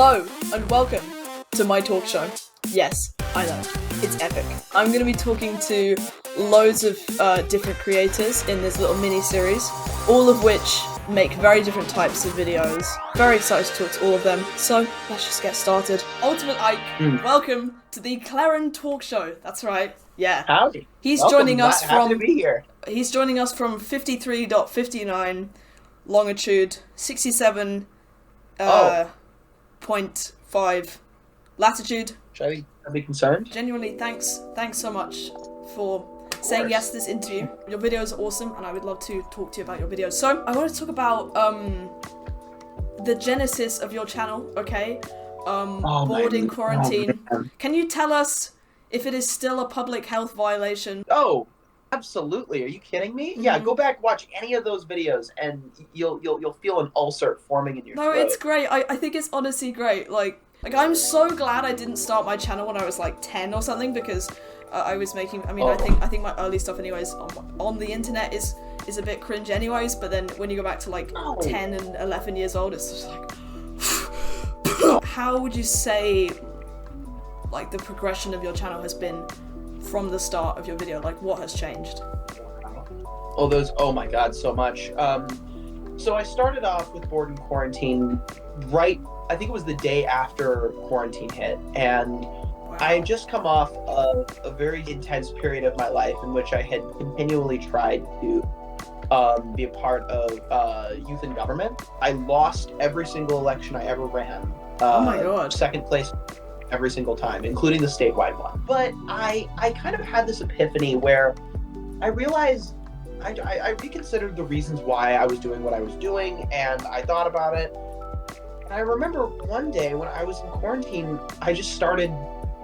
Hello, and welcome to my talk show. Yes, I know, it's epic. I'm going to be talking to loads of different creators in this little mini-series, all of which make very different types of videos. Very excited to talk to all of them, so let's just get started. Ultimateeick, welcome to the Cleron Talk Show. That's right, yeah. Howdy. He's Welcome. joining us Happy to be here. He's joining us from 53.59 longitude, 67.5 latitude. Should I be concerned? Genuinely, thanks so much for saying yes to this interview. Your videos are awesome, and I would love to talk to you about your videos. So, I want to talk about the genesis of your channel, okay? Bored in quarantine. Can you tell us if it is still a public health violation? Oh, absolutely. Are you kidding me? Yeah, go back, watch any of those videos, and you'll feel an ulcer forming in your throat. No, it's great. I think it's honestly great. Like I'm so glad I didn't start my channel when I was like 10 or something, because I was making. I mean, I think my early stuff, anyways, on the internet is a bit cringe, anyways. But then when you go back to like 10 and 11 years old, it's just like. How would you say, like, the progression of your channel has been from the start of your video? Like, what has changed? Oh my god, so much. So I started off with Bored in Quarantine right, I think it was the day after quarantine hit, and I had just come off of a very intense period of my life in which I had continually tried to be a part of youth in government. I lost every single election I ever ran. Oh my god. Second place every single time, including the statewide one. But I kind of had this epiphany where I realized I reconsidered the reasons why I was doing what I was doing, and I thought about it. And I remember one day when I was in quarantine, I just started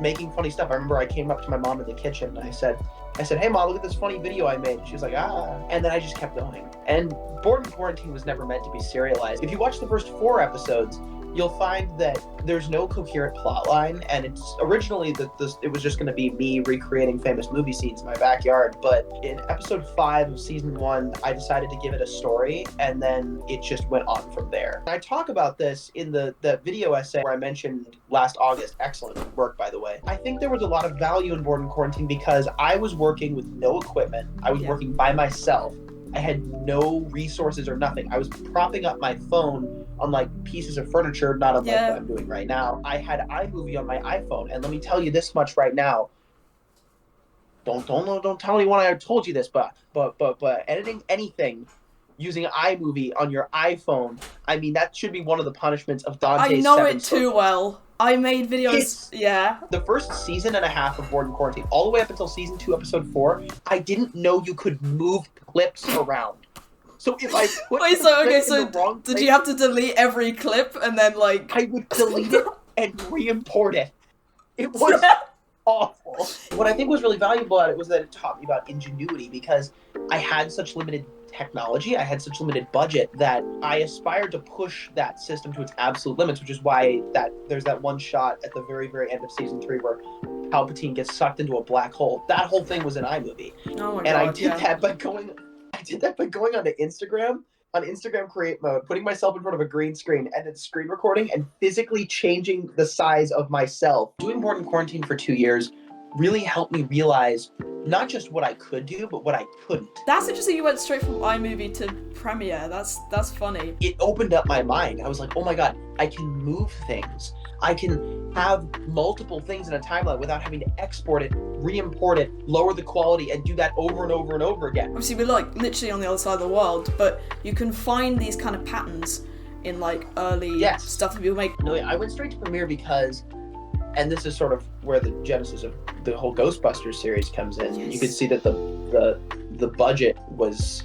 making funny stuff. I remember I came up to my mom in the kitchen and I said, "Hey Mom, look at this funny video I made." She was like, "Ah." And then I just kept going. And Bored in Quarantine was never meant to be serialized. If you watch the first 4 episodes, you'll find that there's no coherent plot line, and it's originally it was just going to be me recreating famous movie scenes in my backyard. But in episode 5 of season 1, I decided to give it a story, and then it just went on from there. And I talk about this in the video essay where I mentioned last August. Excellent work, by the way. I think there was a lot of value in Bored in Quarantine because I was working with no equipment. I was working by myself. I had no resources or nothing. I was propping up my phone on like pieces of furniture, not unlike what I'm doing right now. I had iMovie on my iPhone, and let me tell you this much right now. Don't tell anyone I told you this, but editing anything using iMovie on your iPhone, I mean, that should be one of the punishments of Dante's I know 7 it too well. I made videos, The first season and a half of Bored in Quarantine, all the way up until season 2, episode 4, I didn't know you could move clips around. So if I put in the wrong place, did you have to delete every clip and then like... I would delete it and re-import it. It was awful. What I think was really valuable at it was that it taught me about ingenuity, because I had such limited technology, I had such limited budget, that I aspired to push that system to its absolute limits, which is why there's that one shot at the very, very end of season 3 where Palpatine gets sucked into a black hole. That whole thing was in iMovie. Oh my god, I did that by going onto Instagram, on Instagram create mode, putting myself in front of a green screen and then screen recording and physically changing the size of myself. Doing Bored in Quarantine for 2 years really helped me realize not just what I could do, but what I couldn't. That's interesting. You went straight from iMovie to Premiere. That's funny. It opened up my mind. I was like, oh my god, I can move things. I can have multiple things in a timeline without having to export it, re-import it, lower the quality, and do that over and over and over again. Obviously, we're like literally on the other side of the world, but you can find these kind of patterns in like early stuff that people make. No, I went straight to Premiere because, and this is sort of where the genesis of the whole Ghostbusters series comes in. You can see that the budget was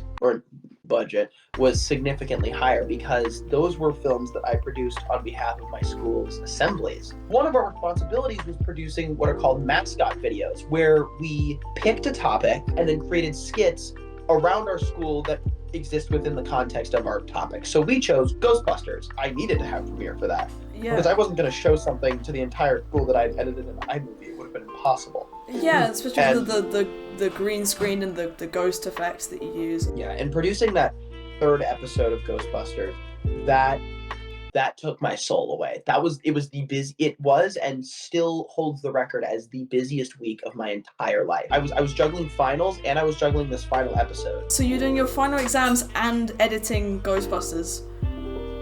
significantly higher because those were films that I produced on behalf of my school's assemblies. One of our responsibilities was producing what are called mascot videos, where we picked a topic and then created skits around our school that exist within the context of our topic. So we chose Ghostbusters. I needed to have Premiere for that. Because I wasn't going to show something to the entire school that I'd edited in iMovie. It would have been impossible. Yeah, especially the green screen and the ghost effects that you use. Yeah, and producing that 3rd episode of Ghostbusters, that That took my soul away. It was and still holds the record as the busiest week of my entire life. I was juggling finals and I was juggling this final episode. So you're doing your final exams and editing Ghostbusters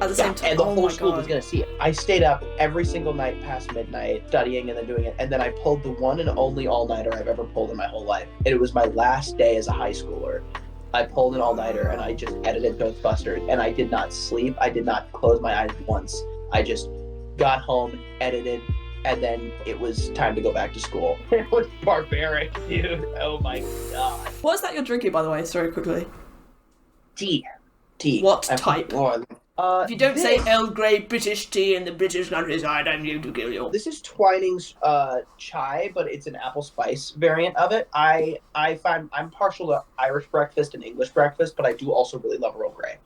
at the same time? And the whole school was going to see it. I stayed up every single night past midnight studying and then doing it. And then I pulled the one and only all-nighter I've ever pulled in my whole life. And it was my last day as a high schooler. I pulled an all-nighter and I just edited Ghostbusters, and I did not sleep. I did not close my eyes once. I just got home, edited, and then it was time to go back to school. It was barbaric, dude. Oh my god. What is that you're drinking, by the way? Sorry, quickly. Tea. What type? If you don't this... say Earl Grey British tea in the British countryside, I'm going to kill you. This is Twining's chai, but it's an apple spice variant of it. I'm partial to Irish breakfast and English breakfast, but I do also really love Earl Grey.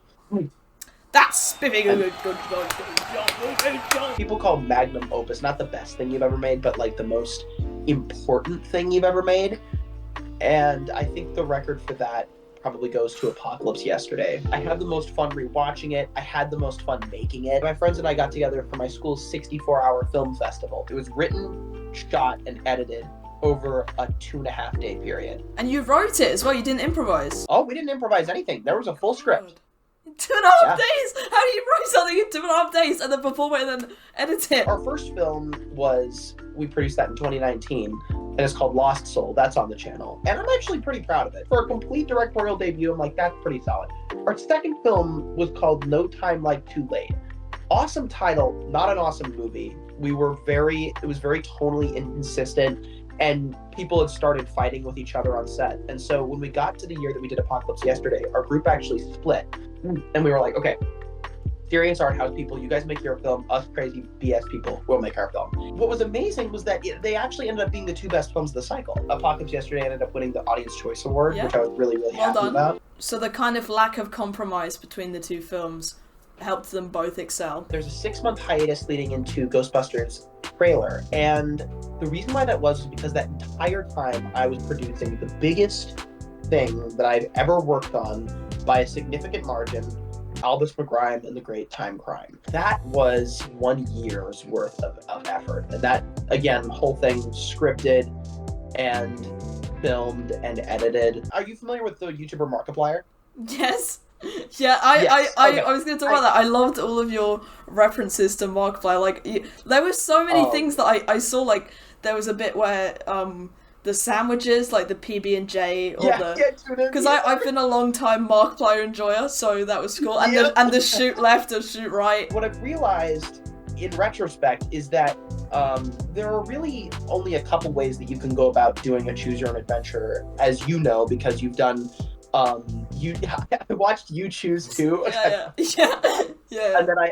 That's spiffing a good. People call Magnum Opus not the best thing you've ever made, but like the most important thing you've ever made. And I think the record for that probably goes to Apocalypse Yesterday. I had the most fun rewatching it. I had the most fun making it. My friends and I got together for my school's 64-hour film festival. It was written, shot, and edited over a 2.5 day period. And you wrote it as well, you didn't improvise? Oh, we didn't improvise anything. There was a full script. 2.5 days? How do you write something in 2.5 days and then perform it and then edit it? Our first film we produced that in 2019, and it's called Lost Soul. That's on the channel. And I'm actually pretty proud of it. For a complete directorial debut, I'm like, that's pretty solid. Our second film was called No Time Like Too Late. Awesome title, not an awesome movie. It was very tonally inconsistent, and people had started fighting with each other on set. And so when we got to the year that we did Apocalypse Yesterday, our group actually split. And we were like, okay, serious art house people, you guys make your film, us crazy BS people will make our film. What was amazing was that they actually ended up being the two best films of the cycle. Apocalypse Yesterday ended up winning the Audience Choice Award, which I was really, really happy about. So the kind of lack of compromise between the two films helped them both excel. There's a 6-month hiatus leading into Ghostbusters trailer, and the reason why that was because that entire time I was producing the biggest thing that I've ever worked on by a significant margin, Albus, McGrime, and the Great Time Crime. That was 1 year's worth of effort. And that, again, whole thing scripted and filmed and edited. Are you familiar with the YouTuber Markiplier? Yes. Yeah, I was going to talk about that. I loved all of your references to Markiplier. Like, there were so many things that I saw. Like, there was a bit where the sandwiches, like the PB&J, or because I've been a long time Markiplier enjoyer, so that was cool. And the shoot left and shoot right. What I've realized in retrospect is that there are really only a couple ways that you can go about doing a choose your own adventure, as you know, because you've done. I watched You Choose too. Yeah. And then I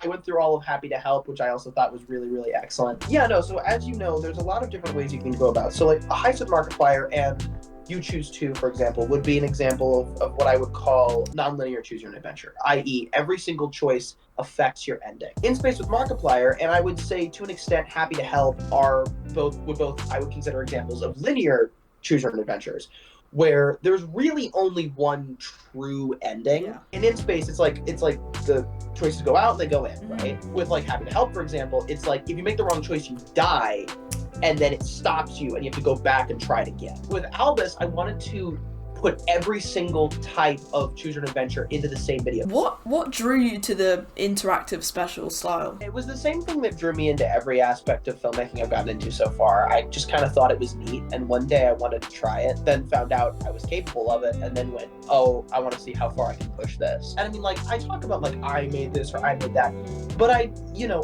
went through all of Happy to Help, which I also thought was really, really excellent. So as you know, there's a lot of different ways you can go about. So like a Heist with Markiplier and You Choose 2, for example, would be an example of what I would call non-linear choose your own adventure, i.e. every single choice affects your ending. In Space with Markiplier, and I would say to an extent Happy to Help are both I would consider examples of linear choose your own adventures, where there's really only one true ending. Yeah. And in Space, it's like the choices go out and they go in, right? With like Happy to Help, for example, it's like if you make the wrong choice, you die, and then it stops you and you have to go back and try it again. With Albus, I wanted to put every single type of choose your own adventure into the same video. What drew you to the interactive special style? It was the same thing that drew me into every aspect of filmmaking I've gotten into so far. I just kind of thought it was neat, and one day I wanted to try it, then found out I was capable of it, and then went, oh, I want to see how far I can push this. And I mean, like, I talk about like I made this or I made that, but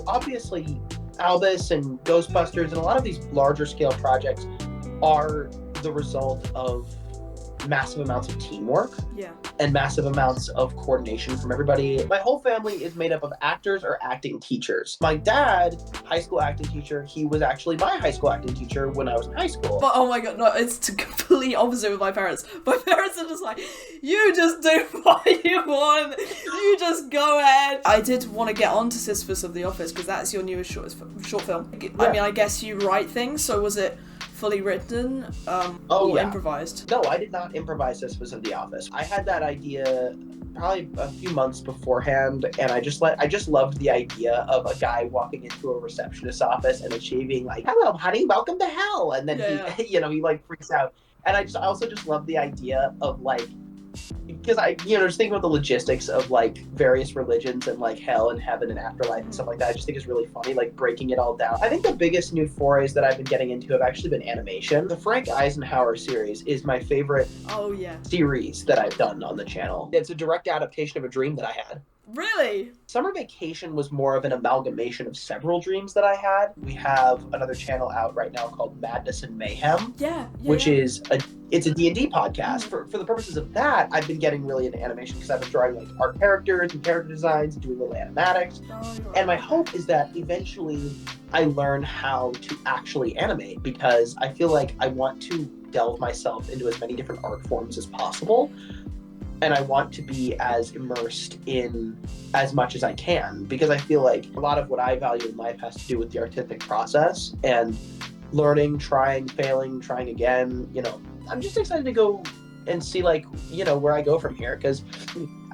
obviously Albus and Ghostbusters and a lot of these larger scale projects are the result of massive amounts of teamwork and massive amounts of coordination from everybody. My whole family is made up of actors or acting teachers. My dad, high school acting teacher, he was actually my high school acting teacher when I was in high school. But oh my god, no, it's the complete opposite with my parents. My parents are just like, you just do what you want. You just go ahead. I did want to get on to Sisyphus of The Office because that's your newest short film. I mean, I guess you write things, so was it fully written Oh, or yeah. improvised? No, I did not improvise Sisyphus in the office. I had that idea probably a few months beforehand, and I just loved the idea of a guy walking into a receptionist's office and then she being like, "Hello, honey, welcome to hell," and then he, he like freaks out. And I also just love the idea of like, because I, just thinking about the logistics of like various religions and like hell and heaven and afterlife and stuff like that, I just think it's really funny, like breaking it all down. I think the biggest new forays that I've been getting into have actually been animation. The Frank Eisenhower series is my favorite series that I've done on the channel. It's a direct adaptation of a dream that I had. Really? Summer Vacation was more of an amalgamation of several dreams that I had. We have another channel out right now called Madness and Mayhem, which is it's a D&D podcast. For the purposes of that, I've been getting really into animation because I've been drawing like art characters and character designs and doing little animatics. And my hope is that eventually I learn how to actually animate, because I feel like I want to delve myself into as many different art forms as possible. And I want to be as immersed in as much as I can, because I feel like a lot of what I value in life has to do with the artistic process and learning, trying, failing, trying again. I'm just excited to go and see where I go from here, because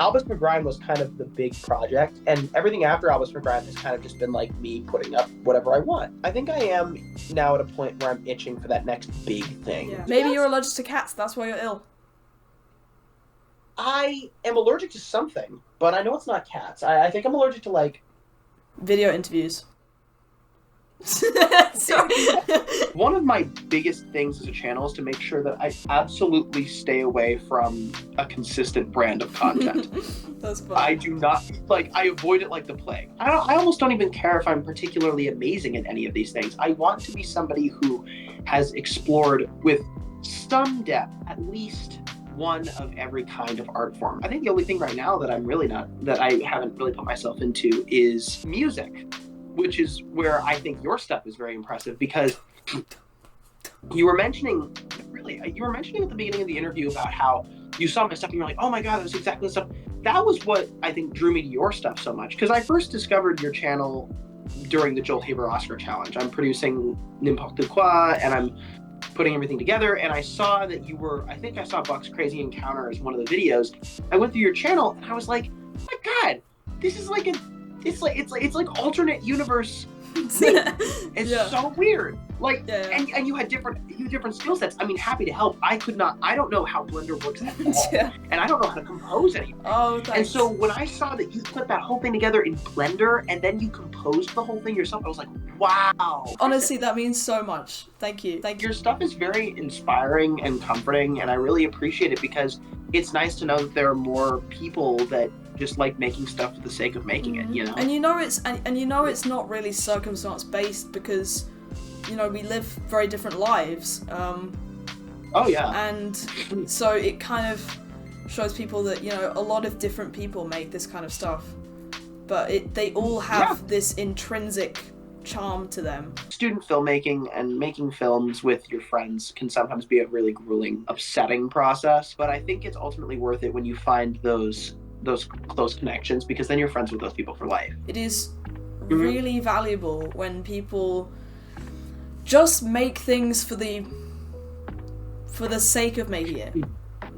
Albus McGrime was kind of the big project, and everything after Albus McGrime has kind of just been like me putting up whatever I want. I think I am now at a point where I'm itching for that next big thing. Yeah. Maybe you're allergic to cats, that's why you're ill. I am allergic to something, but I know it's not cats. I think I'm allergic to video interviews. Sorry. One of my biggest things as a channel is to make sure that I absolutely stay away from a consistent brand of content. That's fun. I do not, I avoid it like the plague. I almost don't even care if I'm particularly amazing in any of these things. I want to be somebody who has explored with some depth at least one of every kind of art form. I think the only thing right now that I haven't really put myself into is music, which is where I think your stuff is very impressive, because you were mentioning at the beginning of the interview about how you saw my stuff and you're like, oh my God, that's exactly the stuff. That was what I think drew me to your stuff so much, because I first discovered your channel during the Joel Haber Oscar Challenge. I'm producing N'importe Quoi, and I'm putting everything together, and I saw that I saw Buck's Crazy Encounter as one of the videos. I went through your channel and I was like, oh my God, this is it's like alternate universe. It's so weird. And you had different skill sets. I mean, happy to help. I don't know how Blender works at all. And I don't know how to compose anything. Oh, thanks. And so when I saw that you put that whole thing together in Blender and then you composed the whole thing yourself, I was like, wow. Honestly, that means so much. Thank you. Your stuff is very inspiring and comforting, and I really appreciate it, because it's nice to know that there are more people that just like making stuff for the sake of making it, And it's not really circumstance based, because we live very different lives. Oh yeah. And so it kind of shows people that a lot of different people make this kind of stuff, but they all have this intrinsic charm to them. Student filmmaking and making films with your friends can sometimes be a really grueling, upsetting process, but I think it's ultimately worth it when you find those close connections, because then you're friends with those people for life. It is really valuable when people just make things for the sake of making it.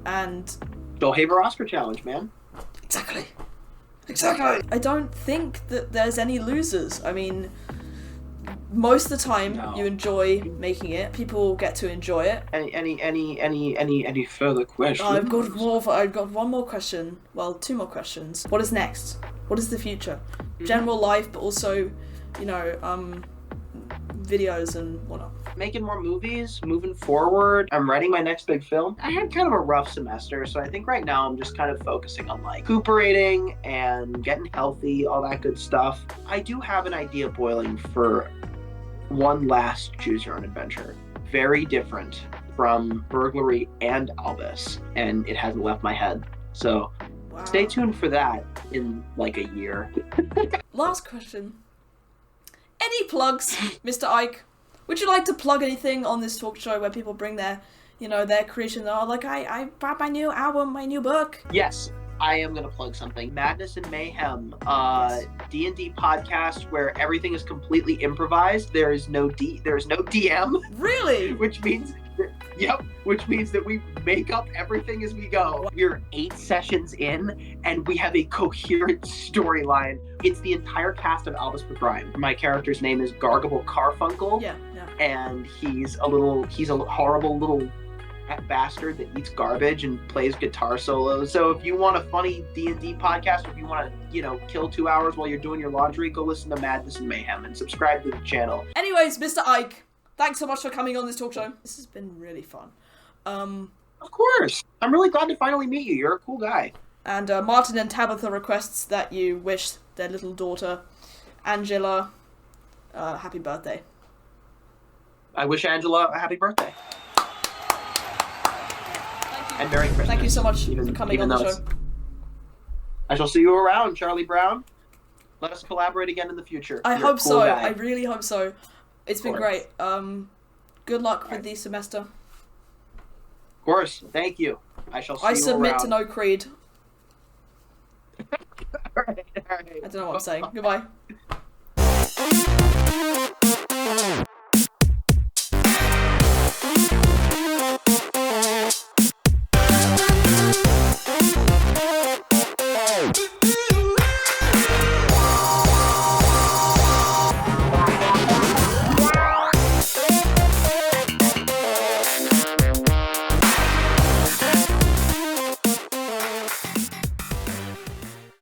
And Joel Haber Oscar Challenge, man. Exactly. I don't think that there's any losers. I mean, most of the time you enjoy making it. People get to enjoy it. Any further questions? I've got one more question. Well, two more questions. What is next? What is the future? General life, but also, videos and whatnot. Making more movies, moving forward. I'm writing my next big film. I had kind of a rough semester, so I think right now I'm just kind of focusing on recuperating and getting healthy, all that good stuff. I do have an idea boiling for one last choose your own adventure. Very different from Burglary and Albus, and it hasn't left my head. So stay tuned for that in a year. Last question. Any plugs, Mr. Eick? Would you like to plug anything on this talk show where people bring their, their creation? I brought my new album, my new book. Yes. I am gonna plug something. Madness and Mayhem, Yes. D&D podcast where everything is completely improvised. There is no DM, Really? which means that we make up everything as we go. We're 8 sessions in, and we have a coherent storyline. It's the entire cast of Albus McGrime. My character's name is Gargable Carfunkel. Yeah. And he's a horrible little bastard that eats garbage and plays guitar solos. So if you want a funny D&D podcast, if you want to, kill 2 hours while you're doing your laundry, go listen to Madness and Mayhem and subscribe to the channel. Anyways, Mr. Ike, thanks so much for coming on this talk show. This has been really fun. Of course. I'm really glad to finally meet you. You're a cool guy. And Martin and Tabitha requests that you wish their little daughter, Angela, happy birthday. I wish Angela a happy birthday. And Merry Christmas. Thank you so much for coming on the show. I shall see you around, Charlie Brown. Let us collaborate again in the future. I You're hope a cool so. guy. I really hope so. It's been great. Good luck with the semester. Of course. Thank you. I shall see you around. I submit to no creed. All right. I don't know what I'm saying. Goodbye.